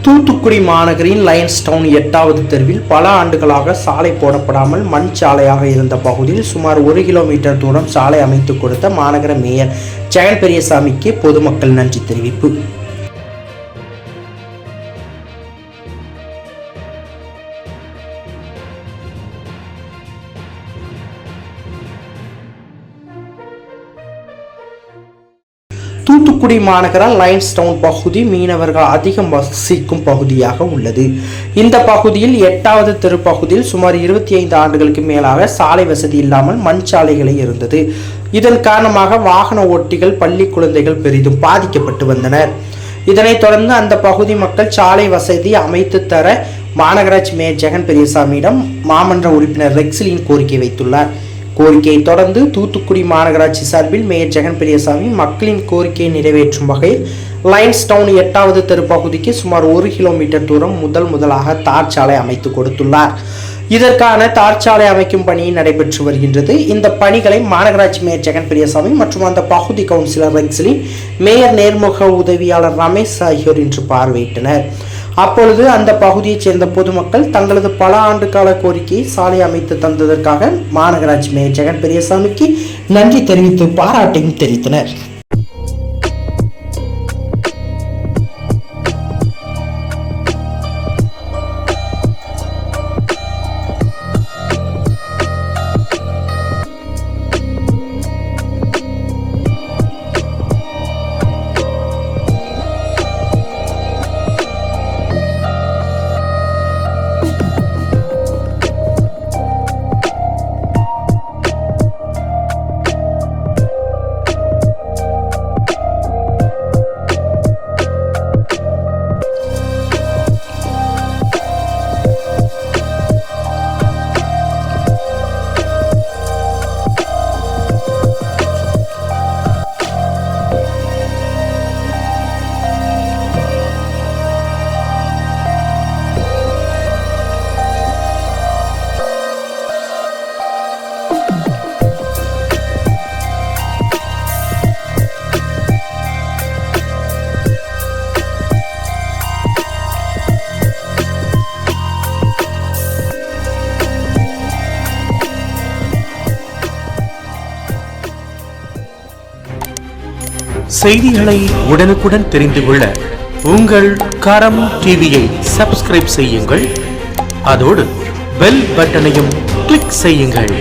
தூத்துக்குடி மாநகரின் Lions down 8வது தெருவில் பல ஆண்டுகளாக சாலை போடப்படாமல் மண் சாலையாக இருந்த பகுதியில் சுமார் 1 கிலோமீட்டர் தூரம் சாலை அமைத்துக் கொடுத்த மாநகர மேயர் ஜெகன் பெரியசாமிக்கு பொதுமக்கள் நன்றி தெரிவிப்பு. தூத்துக்குடி மாநகர லயன்ஸ் டவுன் பகுதி மீனவர்கள் அதிகம் வசிக்கும் பகுதியாக உள்ளது. இந்த பகுதியில் 8வது தெரு பகுதியில் சுமார் 25 ஆண்டுகளுக்கு மேலாக சாலை வசதி இல்லாமல் மண் சாலைகளே இருந்தது. இதன் காரணமாக வாகன ஓட்டிகள், பள்ளி குழந்தைகள் பெரிதும் பாதிக்கப்பட்டு வந்தனர். இதனைத் தொடர்ந்து அந்த பகுதி மக்கள் சாலை வசதி அமைத்து தர மாநகராட்சி மேயர் ஜெகன் பெரியசாமியிடம் மாமன்ற உறுப்பினர் ரெக்ஸிலின் கோரிக்கை வைத்துள்ளார். கோரிக்கையை தொடர்ந்து தூத்துக்குடி மாநகராட்சி சார்பில் மேயர் ஜெகன் பெரியசாமி மக்களின் கோரிக்கையை நிறைவேற்றும் வகையில் லயன்ஸ் டவுன் 8வது தெரு பகுதிக்கு சுமார் 1 கிலோமீட்டர் தூரம் முதலாக தார் சாலை அமைத்து கொடுத்துள்ளார். இதற்கான தார் சாலை அமைக்கும் பணி நடைபெற்று வருகின்றது. இந்த பணிகளை மாநகராட்சி மேயர் ஜெகன் பெரியசாமி மற்றும் அந்த பகுதி கவுன்சிலர் ரெக்ஸிலின், மேயர் நேர்முக உதவியாளர் ரமேஷ் ஆகியோர் இன்று பார்வையிட்டனர். அப்பொழுது அந்த பகுதியைச் சேர்ந்த பொதுமக்கள் தங்களது பல ஆண்டு கால கோரிக்கையை சாலை அமைத்து தந்ததற்காக மாநகராட்சி மேயர் ஜெகன் பெரியசாமிக்கு நன்றி தெரிவித்து பாராட்டையும் தெரிவித்தனர். செய்திகளை உடனுக்குடன் தெரிந்து கொள்ள உங்கள் கரம் டிவியை சப்ஸ்கிரைப் செய்யுங்கள். அதோடு பெல் பட்டனையும் கிளிக் செய்யுங்கள்.